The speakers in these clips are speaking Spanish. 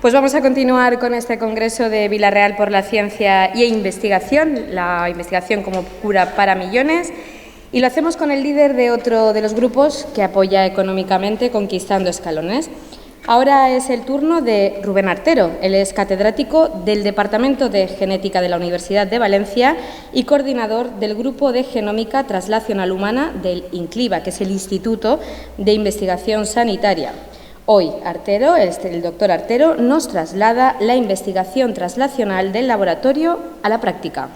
Pues vamos a continuar con este Congreso de Vila-real por la Ciencia y Investigación, la investigación como cura para millones, y lo hacemos con el líder de otro de los grupos que apoya económicamente Conquistando Escalones. Ahora es el turno de Rubén Artero. Él es catedrático del Departamento de Genética de la Universidad de Valencia y coordinador del Grupo de Genómica Translacional Humana del INCLIVA, que es el Instituto de Investigación Sanitaria. Hoy, el doctor Artero nos traslada la investigación translacional del laboratorio a la práctica.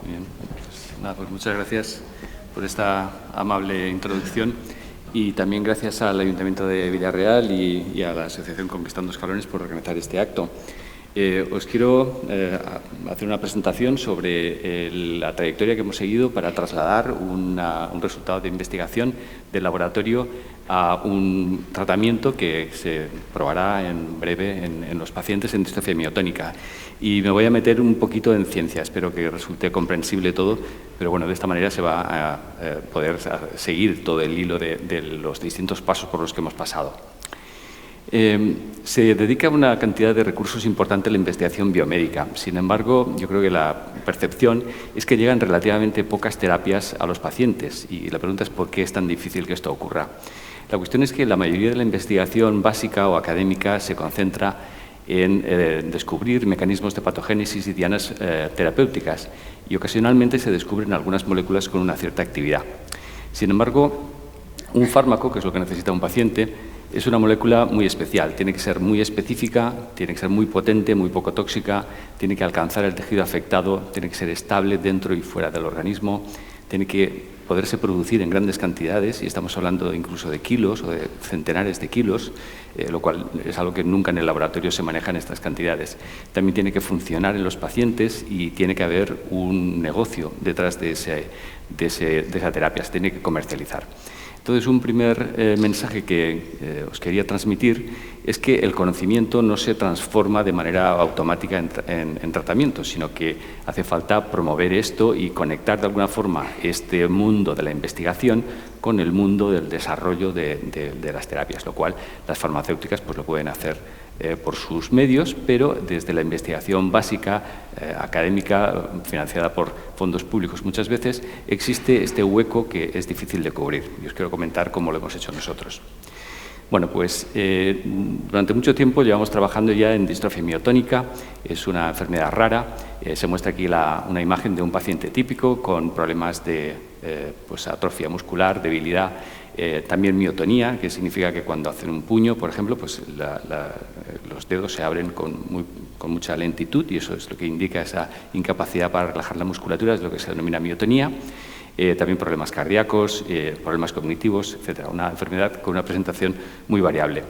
Bien, pues muchas gracias por esta amable introducción y también gracias al Ayuntamiento de Vila-real y a la Asociación Conquistando Escalones por organizar este acto. Os quiero hacer una presentación sobre la trayectoria que hemos seguido para trasladar un resultado de investigación del laboratorio a un tratamiento que se probará en breve en los pacientes en distrofia miotónica. Y me voy a meter un poquito en ciencia, espero que resulte comprensible todo, pero bueno, de esta manera se va a poder seguir todo el hilo de los distintos pasos por los que hemos pasado. Se dedica una cantidad de recursos importante a la investigación biomédica. Sin embargo, yo creo que la percepción es que llegan relativamente pocas terapias a los pacientes y la pregunta es ¿por qué es tan difícil que esto ocurra? La cuestión es que la mayoría de la investigación básica o académica se concentra en descubrir mecanismos de patogénesis y dianas terapéuticas y ocasionalmente se descubren algunas moléculas con una cierta actividad. Sin embargo, un fármaco, que es lo que necesita un paciente, es una molécula muy especial, tiene que ser muy específica, tiene que ser muy potente, muy poco tóxica, tiene que alcanzar el tejido afectado, tiene que ser estable dentro y fuera del organismo, tiene que poderse producir en grandes cantidades, y estamos hablando incluso de kilos o de centenares de kilos, lo cual es algo que nunca en el laboratorio se maneja en estas cantidades. También tiene que funcionar en los pacientes y tiene que haber un negocio detrás de esa terapia, se tiene que comercializar. Entonces, un primer mensaje que os quería transmitir es que el conocimiento no se transforma de manera automática en tratamiento, sino que hace falta promover esto y conectar de alguna forma este mundo de la investigación con el mundo del desarrollo de las terapias, lo cual las farmacéuticas pues, lo pueden hacer por sus medios, pero desde la investigación básica, académica, financiada por fondos públicos muchas veces, existe este hueco que es difícil de cubrir. Y os quiero comentar cómo lo hemos hecho nosotros. Bueno, pues durante mucho tiempo llevamos trabajando ya en distrofia miotónica, es una enfermedad rara. Se muestra aquí una imagen de un paciente típico con problemas de pues, atrofia muscular, debilidad, también miotonía, que significa que cuando hacen un puño, por ejemplo, pues los dedos se abren con mucha lentitud y eso es lo que indica esa incapacidad para relajar la musculatura, es lo que se denomina miotonía. También problemas cardíacos, problemas cognitivos, etc. Una enfermedad con una presentación muy variable.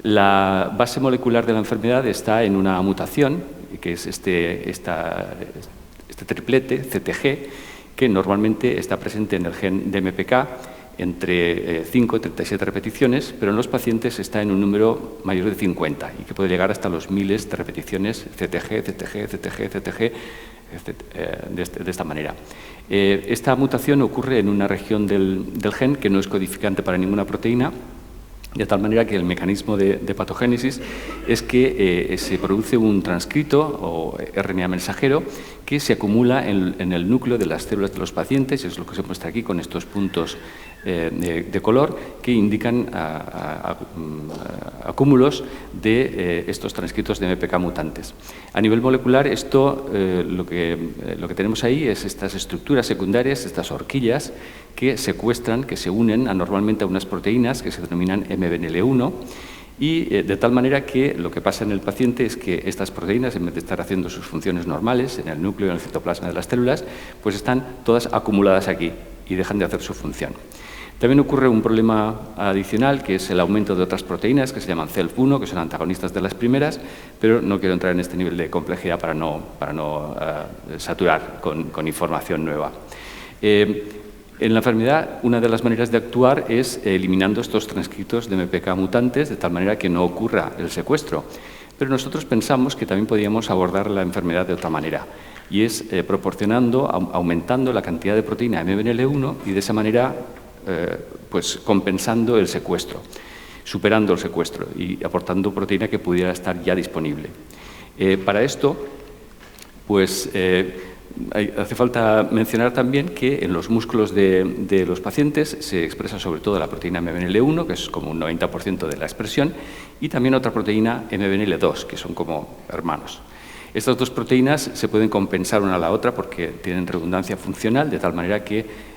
La base molecular de la enfermedad está en una mutación, que es este triplete, CTG, que normalmente está presente en el gen DMPK, entre 5 y 37 repeticiones, pero en los pacientes está en un número mayor de 50 y que puede llegar hasta los miles de repeticiones CTG, de esta manera. Esta mutación ocurre en una región del gen que no es codificante para ninguna proteína, de tal manera que el mecanismo de patogénesis es que se produce un transcrito o RNA mensajero que se acumula en el núcleo de las células de los pacientes, y es lo que se muestra aquí con estos puntos de color que indican acúmulos de estos transcritos de MPK mutantes. A nivel molecular, esto lo que tenemos ahí es estas estructuras secundarias, estas horquillas que secuestran, que se unen anormalmente a unas proteínas que se denominan MBNL1 y de tal manera que lo que pasa en el paciente es que estas proteínas, en vez de estar haciendo sus funciones normales en el núcleo, en el citoplasma de las células, pues están todas acumuladas aquí y dejan de hacer su función. También ocurre un problema adicional, que es el aumento de otras proteínas que se llaman CELF1, que son antagonistas de las primeras, pero no quiero entrar en este nivel de complejidad para no saturar con información nueva. En la enfermedad, una de las maneras de actuar es eliminando estos transcritos de MPK mutantes, de tal manera que no ocurra el secuestro. Pero nosotros pensamos que también podíamos abordar la enfermedad de otra manera, y es aumentando la cantidad de proteína MBNL1 y de esa manera pues compensando el secuestro. superando el secuestro y aportando proteína que pudiera estar ya disponible. Para esto, pues hace falta mencionar también que en los músculos de los pacientes se expresa sobre todo la proteína MBNL1, que es como un 90% de la expresión, y también otra proteína MBNL2, que son como hermanos. Estas dos proteínas se pueden compensar una a la otra porque tienen redundancia funcional, de tal manera que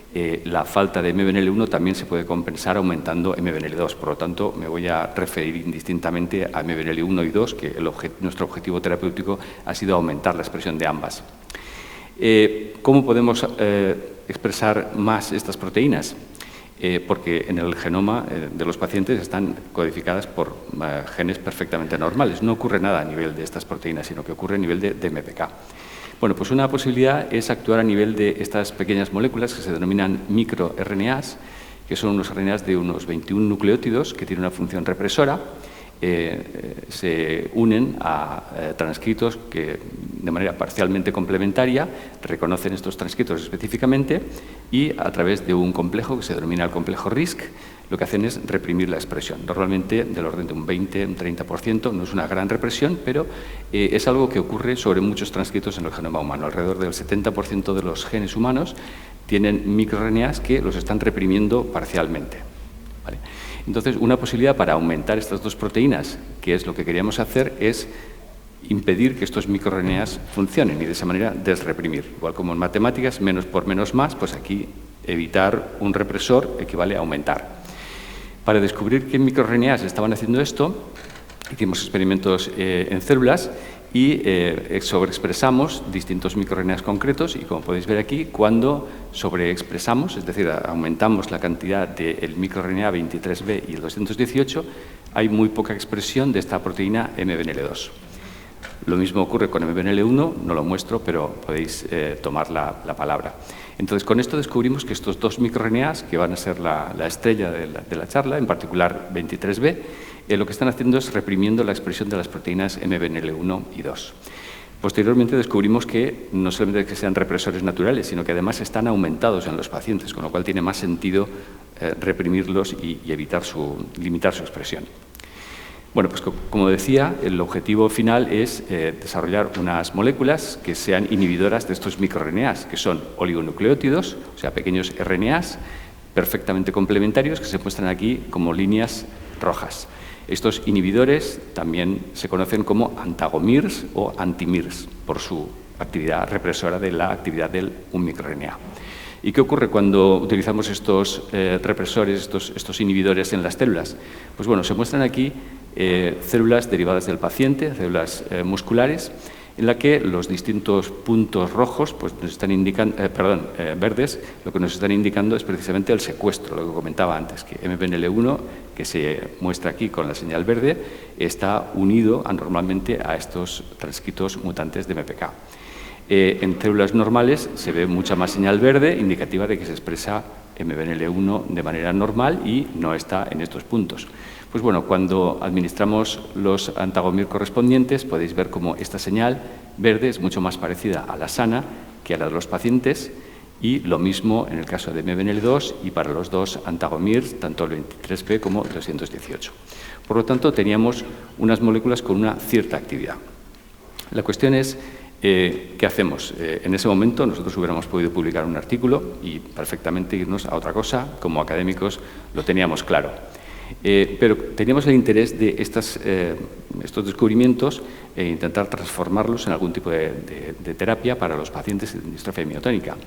la falta de MBNL1 también se puede compensar aumentando MBNL2. Por lo tanto, me voy a referir indistintamente a MBNL1 y 2, que nuestro objetivo terapéutico ha sido aumentar la expresión de ambas. ¿Cómo podemos expresar más estas proteínas? Porque en el genoma de los pacientes están codificadas por genes perfectamente normales. No ocurre nada a nivel de estas proteínas, sino que ocurre a nivel de MPK. Bueno, pues una posibilidad es actuar a nivel de estas pequeñas moléculas que se denominan microRNAs, que son unos RNAs de unos 21 nucleótidos que tienen una función represora. Se unen a transcritos que de manera parcialmente complementaria reconocen estos transcritos específicamente y a través de un complejo que se denomina el complejo RISC lo que hacen es reprimir la expresión, normalmente del orden de un 20, un 30%, no es una gran represión, pero es algo que ocurre sobre muchos transcritos en el genoma humano. Alrededor del 70% de los genes humanos tienen microRNAs que los están reprimiendo parcialmente. ¿Vale? Entonces, una posibilidad para aumentar estas dos proteínas, que es lo que queríamos hacer, es impedir que estos microRNAs funcionen y de esa manera desreprimir. Igual como en matemáticas, menos por menos más, pues aquí evitar un represor equivale a aumentar. Para descubrir qué microRNAs estaban haciendo esto, hicimos experimentos en células y sobreexpresamos distintos microRNAs concretos y, como podéis ver aquí, cuando sobreexpresamos, es decir, aumentamos la cantidad del microRNA 23B y el 218, hay muy poca expresión de esta proteína MBNL2. Lo mismo ocurre con MBNL1, no lo muestro, pero podéis tomar la palabra. Entonces, con esto descubrimos que estos dos microRNAs, que van a ser la estrella de la charla, en particular 23B, lo que están haciendo es reprimiendo la expresión de las proteínas MBNL1 y 2. Posteriormente descubrimos que no solamente que sean represores naturales, sino que además están aumentados en los pacientes, con lo cual tiene más sentido reprimirlos y limitar su expresión. Bueno, pues como decía, el objetivo final es desarrollar unas moléculas que sean inhibidoras de estos microRNAs, que son oligonucleótidos, o sea, pequeños RNAs perfectamente complementarios que se muestran aquí como líneas rojas. Estos inhibidores también se conocen como antagomers o antimirs por su actividad represora de la actividad de un microRNA. ¿Y qué ocurre cuando utilizamos estos represores, estos inhibidores en las células? Pues bueno, se muestran aquí células derivadas del paciente, células musculares, en la que los distintos puntos rojos pues nos están indicando, verdes, lo que nos están indicando es precisamente el secuestro, lo que comentaba antes, que MBNL1, que se muestra aquí con la señal verde, está unido anormalmente a estos transcritos mutantes de MPK. En células normales se ve mucha más señal verde, indicativa de que se expresa MBNL1 de manera normal y no está en estos puntos. Pues bueno, cuando administramos los antagomir correspondientes, podéis ver cómo esta señal verde es mucho más parecida a la sana que a la de los pacientes, y lo mismo en el caso de MBNL2 y para los dos antagomirs, tanto el 23B como el 218. Por lo tanto, teníamos unas moléculas con una cierta actividad. La cuestión es, ¿qué hacemos? En ese momento nosotros hubiéramos podido publicar un artículo y perfectamente irnos a otra cosa. Como académicos lo teníamos claro. Pero teníamos el interés de estos descubrimientos e intentar transformarlos en algún tipo de terapia para los pacientes de distrofia miotónica.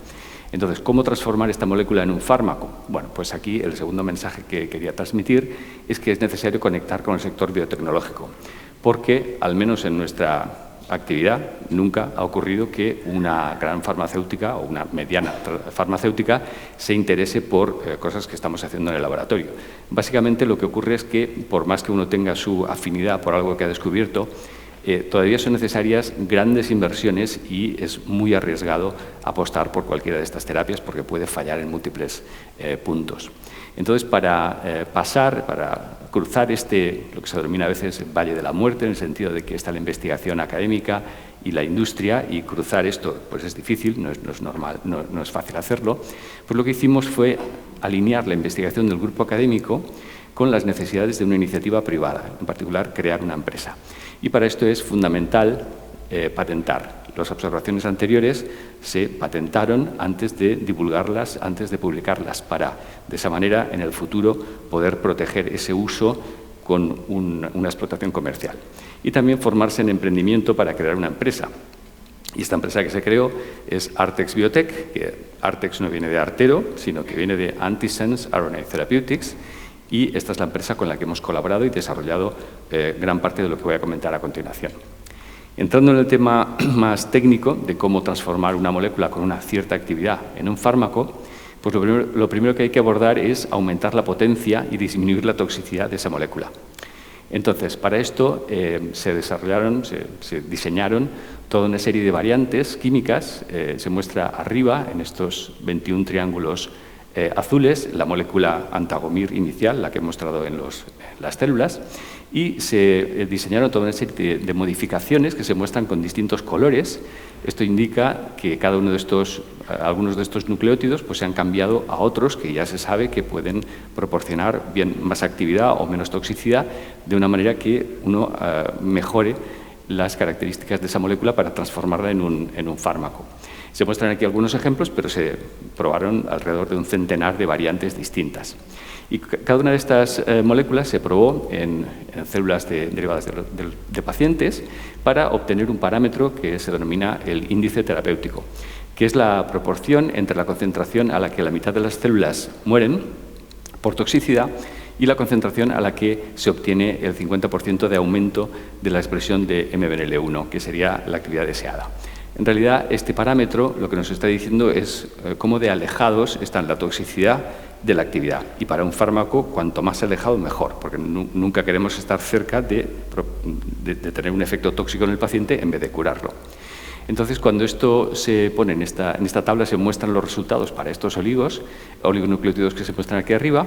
Entonces, ¿cómo transformar esta molécula en un fármaco? Bueno, pues aquí el segundo mensaje que quería transmitir es que es necesario conectar con el sector biotecnológico, porque, al menos en nuestra actividad, nunca ha ocurrido que una gran farmacéutica o una mediana farmacéutica se interese por cosas que estamos haciendo en el laboratorio. Básicamente lo que ocurre es que, por más que uno tenga su afinidad por algo que ha descubierto, todavía son necesarias grandes inversiones y es muy arriesgado apostar por cualquiera de estas terapias porque puede fallar en múltiples puntos. Entonces, para cruzar lo que se denomina a veces valle de la muerte, en el sentido de que está la investigación académica y la industria, y cruzar esto pues es difícil, no es normal, no es fácil hacerlo, pues lo que hicimos fue alinear la investigación del grupo académico con las necesidades de una iniciativa privada, en particular crear una empresa. Y para esto es fundamental patentar. Las observaciones anteriores se patentaron antes de divulgarlas, antes de publicarlas, para, de esa manera, en el futuro, poder proteger ese uso con una explotación comercial. Y también formarse en emprendimiento para crear una empresa. Y esta empresa que se creó es Artex Biotech, que Artex no viene de artero, sino que viene de Antisense RNA Therapeutics, y esta es la empresa con la que hemos colaborado y desarrollado gran parte de lo que voy a comentar a continuación. Entrando en el tema más técnico de cómo transformar una molécula con una cierta actividad en un fármaco, pues lo primero que hay que abordar es aumentar la potencia y disminuir la toxicidad de esa molécula. Entonces, para esto se diseñaron toda una serie de variantes químicas. Se muestra arriba, en estos 21 triángulos azules, la molécula antagomir inicial, la que he mostrado en las células, y se diseñaron toda una serie de modificaciones que se muestran con distintos colores. Esto indica que cada uno de algunos de estos nucleótidos pues, se han cambiado a otros que ya se sabe que pueden proporcionar bien más actividad o menos toxicidad, de una manera que uno mejore las características de esa molécula para transformarla en un fármaco. Se muestran aquí algunos ejemplos, pero se probaron alrededor de un centenar de variantes distintas. Y cada una de estas moléculas se probó en células derivadas de pacientes para obtener un parámetro que se denomina el índice terapéutico, que es la proporción entre la concentración a la que la mitad de las células mueren por toxicidad y la concentración a la que se obtiene el 50% de aumento de la expresión de MBNL1, que sería la actividad deseada. En realidad, este parámetro lo que nos está diciendo es cómo de alejados están la toxicidad de la actividad. Y para un fármaco, cuanto más alejado, mejor, porque nunca queremos estar cerca de tener un efecto tóxico en el paciente en vez de curarlo. Entonces, cuando esto se pone en esta tabla, se muestran los resultados para estos oligonucleótidos que se muestran aquí arriba,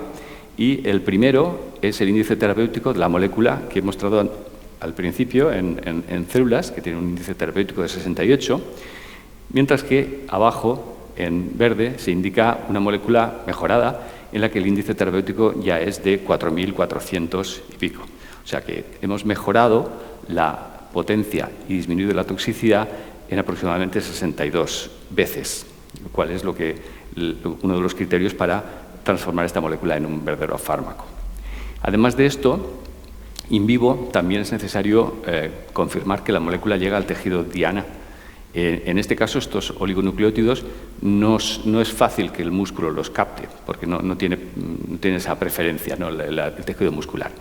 y el primero es el índice terapéutico de la molécula que he mostrado al principio en células, que tiene un índice terapéutico de 68, mientras que abajo, en verde, se indica una molécula mejorada en la que el índice terapéutico ya es de 4.400 y pico. O sea que hemos mejorado la potencia y disminuido la toxicidad en aproximadamente 62 veces, lo cual es uno de los criterios para transformar esta molécula en un verdadero fármaco. Además de esto, in vivo también es necesario confirmar que la molécula llega al tejido diana. En este caso, estos oligonucleótidos no es fácil que el músculo los capte, porque no tiene esa prefere' ¿no? el tejido muscular.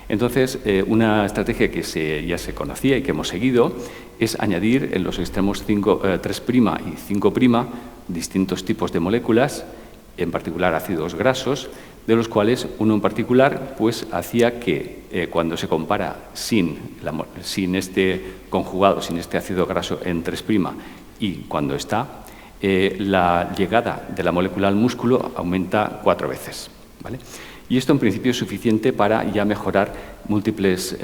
Entonces, una estrategia que ya se conocía y que hemos seguido es añadir en los extremos 3' y 5' distintos tipos de moléculas, en particular ácidos grasos, de los cuales uno en particular pues, hacía que cuando se compara sin este conjugado, sin este ácido graso en 3' y cuando está, la llegada de la molécula al músculo aumenta 4 veces. ¿Vale? Y esto en principio es suficiente para ya mejorar múltiples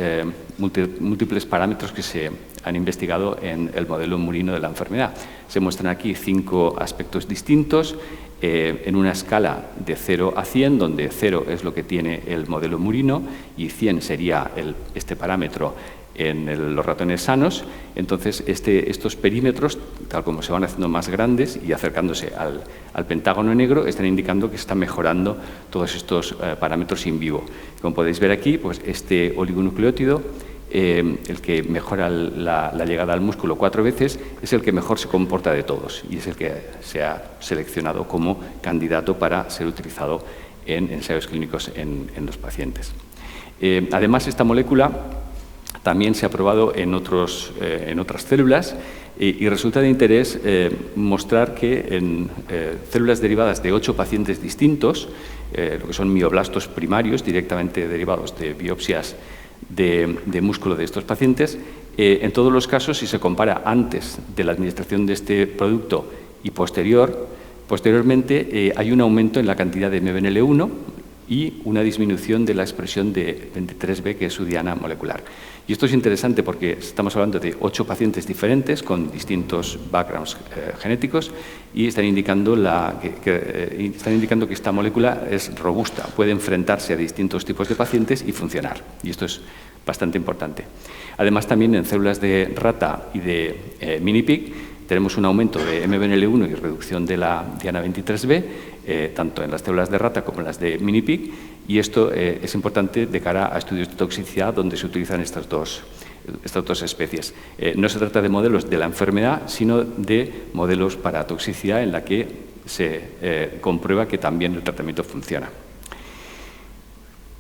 parámetros que se han investigado en el modelo murino de la enfermedad. Se muestran aquí 5 aspectos distintos en una escala de 0 a 100, donde 0 es lo que tiene el modelo murino y 100 sería este parámetro en los ratones sanos. Entonces, estos perímetros, tal como se van haciendo más grandes y acercándose al pentágono negro, están indicando que está mejorando todos estos parámetros in vivo. Como podéis ver aquí, pues este oligonucleótido, el que mejora la llegada al músculo 4 veces, es el que mejor se comporta de todos y es el que se ha seleccionado como candidato para ser utilizado en ensayos clínicos en los pacientes. Además, esta molécula también se ha probado en otras células y resulta de interés mostrar que en células derivadas de 8 pacientes distintos, lo que son mioblastos primarios directamente derivados de biopsias de músculo de estos pacientes, en todos los casos, si se compara antes de la administración de este producto y posteriormente hay un aumento en la cantidad de MBNL1 y una disminución de la expresión de 23B, que es su diana molecular. Y esto es interesante porque estamos hablando de 8 pacientes diferentes con distintos backgrounds genéticos y están indicando que esta molécula es robusta, puede enfrentarse a distintos tipos de pacientes y funcionar. Y esto es bastante importante. Además, también en células de rata y de mini-pig tenemos un aumento de MBNL1 y reducción de la diana 23B, tanto en las células de rata como en las de mini-pig, y esto es importante de cara a estudios de toxicidad donde se utilizan estas dos especies. No se trata de modelos de la enfermedad, sino de modelos para toxicidad en la que se comprueba que también el tratamiento funciona.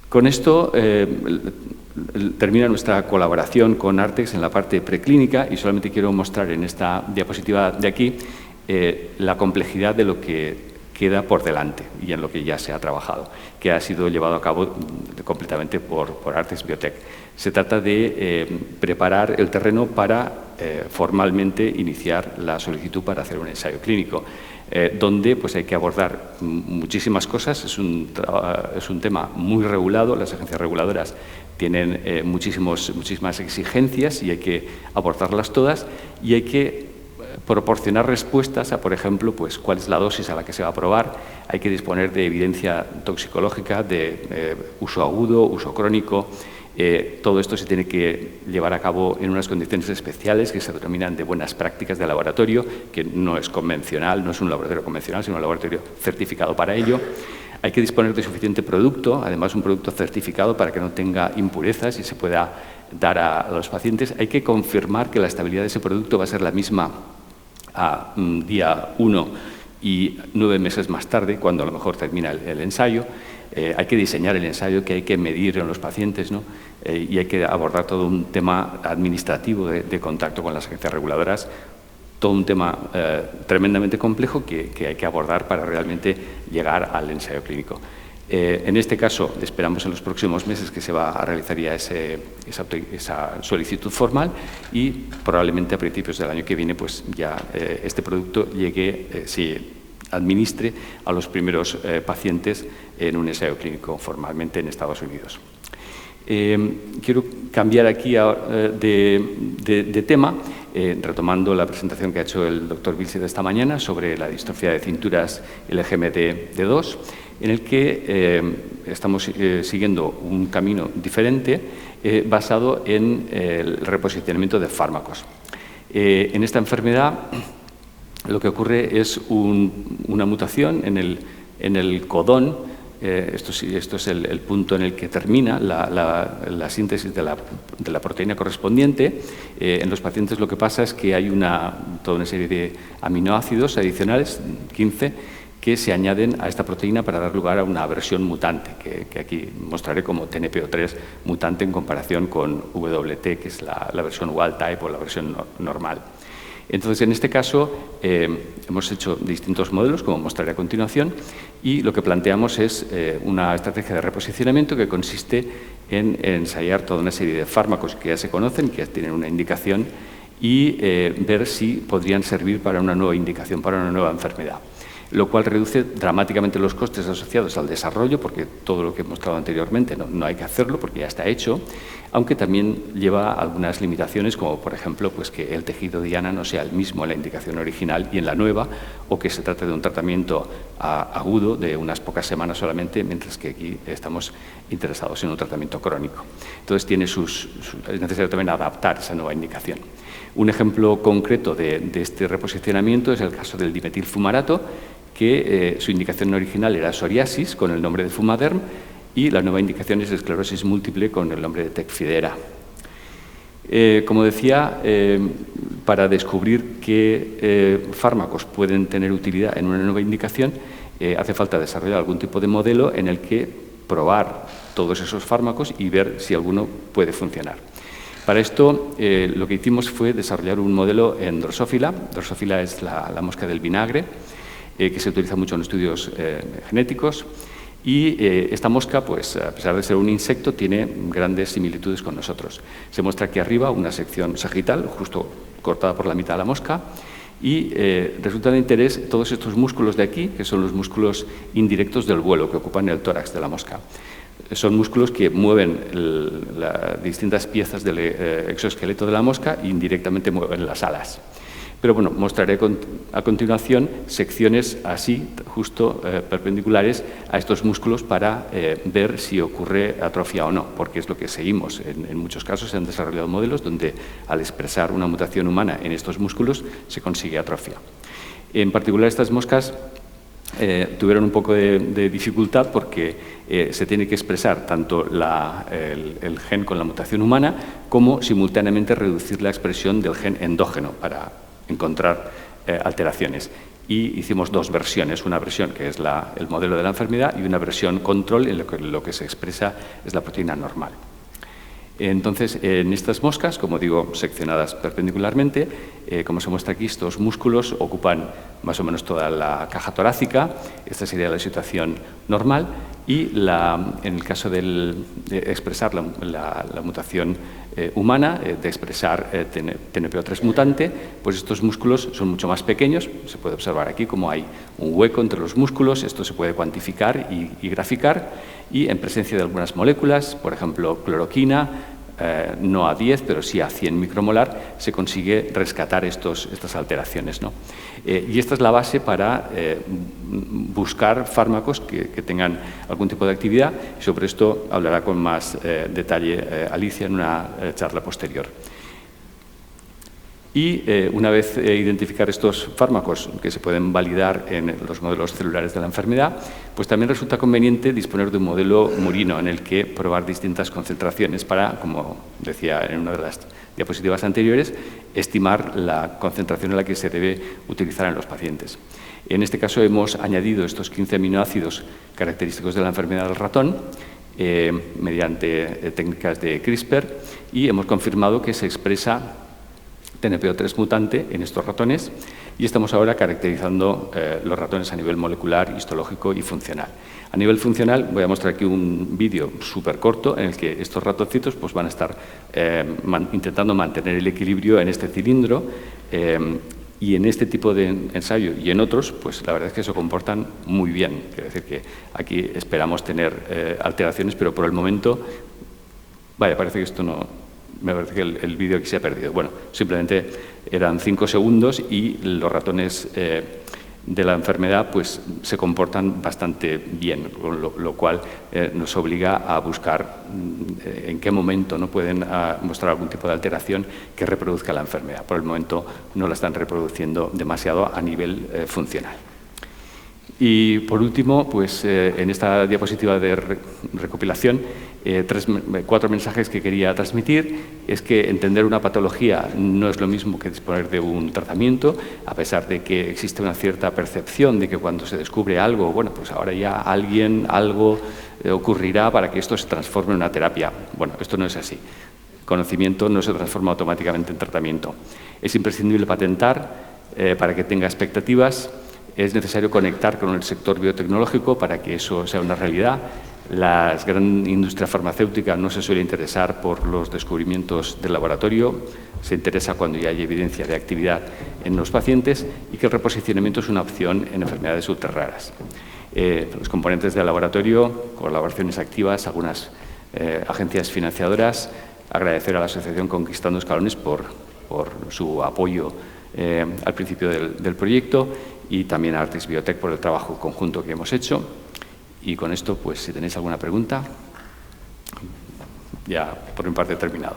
Con esto termina nuestra colaboración con Artex en la parte preclínica y solamente quiero mostrar en esta diapositiva de aquí la complejidad de lo que queda por delante y en lo que ya se ha trabajado, que ha sido llevado a cabo completamente por Artex Biotech. Se trata de preparar el terreno para formalmente iniciar la solicitud para hacer un ensayo clínico, donde pues, hay que abordar muchísimas cosas. Es un tema muy regulado, las agencias reguladoras tienen muchísimas exigencias y hay que abordarlas todas y hay que proporcionar respuestas a, por ejemplo, pues, cuál es la dosis a la que se va a probar. Hay que disponer de evidencia toxicológica, de uso agudo, uso crónico. Todo esto se tiene que llevar a cabo en unas condiciones especiales que se denominan de buenas prácticas de laboratorio, que no es convencional, no es un laboratorio convencional, sino un laboratorio certificado para ello. Hay que disponer de suficiente producto, además un producto certificado para que no tenga impurezas y se pueda dar a los pacientes. Hay que confirmar que la estabilidad de ese producto va a ser la misma a día 1 y 9 meses más tarde, cuando a lo mejor termina el ensayo. Hay que diseñar el ensayo que hay que medir en los pacientes, ¿no? Y hay que abordar todo un tema administrativo de contacto con las agencias reguladoras, todo un tema tremendamente complejo que hay que abordar para realmente llegar al ensayo clínico. En este caso, esperamos en los próximos meses que se va a realizar ya esa solicitud formal y probablemente a principios del año que viene pues ya este producto llegue, se administre a los primeros pacientes en un ensayo clínico formalmente en Estados Unidos. Quiero cambiar aquí de tema, retomando la presentación que ha hecho el doctor Vilchez esta mañana sobre la distrofia de cinturas LGMD2, en el que estamos siguiendo un camino diferente basado en el reposicionamiento de fármacos. En esta enfermedad lo que ocurre es una mutación en el codón. Esto es el punto en el que termina la síntesis de la proteína correspondiente. En los pacientes lo que pasa es que hay toda una serie de aminoácidos adicionales, 15, que se añaden a esta proteína para dar lugar a una versión mutante, que aquí mostraré como TNPO3 mutante en comparación con WT, que es la versión wild type o la versión normal. Entonces, en este caso, hemos hecho distintos modelos, como mostraré a continuación, y lo que planteamos es una estrategia de reposicionamiento que consiste en ensayar toda una serie de fármacos que ya se conocen, que ya tienen una indicación, y ver si podrían servir para una nueva indicación, para una nueva enfermedad, lo cual reduce dramáticamente los costes asociados al desarrollo, porque todo lo que he mostrado anteriormente no hay que hacerlo porque ya está hecho, aunque también lleva algunas limitaciones, como por ejemplo pues que el tejido diana no sea el mismo en la indicación original y en la nueva, o que se trate de un tratamiento agudo de unas pocas semanas solamente, mientras que aquí estamos interesados en un tratamiento crónico. Entonces es necesario también adaptar esa nueva indicación. Un ejemplo concreto de este reposicionamiento es el caso del dimetilfumarato, que su indicación original era psoriasis con el nombre de Fumaderm y la nueva indicación es esclerosis múltiple con el nombre de Tecfidera. Como decía, para descubrir qué fármacos pueden tener utilidad en una nueva indicación, hace falta desarrollar algún tipo de modelo en el que probar todos esos fármacos y ver si alguno puede funcionar. Para esto, lo que hicimos fue desarrollar un modelo en Drosophila. Drosophila es la mosca del vinagre, que se utiliza mucho en estudios genéticos. Y esta mosca, pues, a pesar de ser un insecto, tiene grandes similitudes con nosotros. Se muestra aquí arriba una sección sagital, justo cortada por la mitad de la mosca, y resulta de interés todos estos músculos de aquí, que son los músculos indirectos del vuelo, que ocupan el tórax de la mosca. Son músculos que mueven las distintas piezas del exoesqueleto de la mosca e indirectamente mueven las alas. Pero bueno, mostraré a continuación secciones así, justo perpendiculares a estos músculos para ver si ocurre atrofia o no, porque es lo que seguimos. En muchos casos se han desarrollado modelos donde al expresar una mutación humana en estos músculos se consigue atrofia. En particular, estas moscas tuvieron un poco de dificultad porque se tiene que expresar tanto el gen con la mutación humana como simultáneamente reducir la expresión del gen endógeno para encontrar alteraciones. Y hicimos dos versiones, una versión que es el modelo de la enfermedad y una versión control en lo que se expresa es la proteína normal. Entonces, en estas moscas, como digo, seccionadas perpendicularmente, como se muestra aquí, estos músculos ocupan más o menos toda la caja torácica. Esta sería la situación normal y en el caso de expresar la mutación humana, de expresar TNPO3 mutante, pues estos músculos son mucho más pequeños. Se puede observar aquí como hay un hueco entre los músculos. Esto se puede cuantificar y graficar. Y en presencia de algunas moléculas, por ejemplo, cloroquina, no a 10, pero sí a 100 micromolar, se consigue rescatar estas alteraciones, ¿no? Y esta es la base para buscar fármacos que tengan algún tipo de actividad. Y sobre esto hablará con más detalle Alicia en una charla posterior. Y una vez identificar estos fármacos que se pueden validar en los modelos celulares de la enfermedad, pues también resulta conveniente disponer de un modelo murino en el que probar distintas concentraciones para, como decía en una de las diapositivas anteriores, estimar la concentración a la que se debe utilizar en los pacientes. En este caso hemos añadido estos 15 aminoácidos característicos de la enfermedad del ratón mediante técnicas de CRISPR y hemos confirmado que se expresa TNPO3 mutante en estos ratones y estamos ahora caracterizando los ratones a nivel molecular, histológico y funcional. A nivel funcional voy a mostrar aquí un vídeo súper corto en el que estos ratoncitos pues, van a estar intentando mantener el equilibrio en este cilindro y en este tipo de ensayo y en otros, pues la verdad es que se comportan muy bien. Quiero decir que aquí esperamos tener alteraciones, pero por el momento, vaya, parece que esto no... Me parece que el vídeo aquí se ha perdido. Bueno, simplemente eran 5 segundos y los ratones de la enfermedad pues, se comportan bastante bien, lo cual nos obliga a buscar en qué momento no pueden mostrar algún tipo de alteración que reproduzca la enfermedad. Por el momento no la están reproduciendo demasiado a nivel funcional. Y por último, pues en esta diapositiva de recopilación, 4 mensajes que quería transmitir. Es que entender una patología no es lo mismo que disponer de un tratamiento, a pesar de que existe una cierta percepción de que cuando se descubre algo, bueno, pues ahora ya algo ocurrirá para que esto se transforme en una terapia. Bueno, esto no es así. Conocimiento no se transforma automáticamente en tratamiento. Es imprescindible patentar para que tenga expectativas. Es necesario conectar con el sector biotecnológico para que eso sea una realidad. La gran industria farmacéutica no se suele interesar por los descubrimientos del laboratorio, se interesa cuando ya hay evidencia de actividad en los pacientes y que el reposicionamiento es una opción en enfermedades ultrarraras. Los componentes del laboratorio, colaboraciones activas, algunas agencias financiadoras, agradecer a la Asociación Conquistando Escalones por su apoyo al principio del proyecto y también a Artis Biotech por el trabajo conjunto que hemos hecho. Y con esto, pues si tenéis alguna pregunta, ya por mi parte he terminado.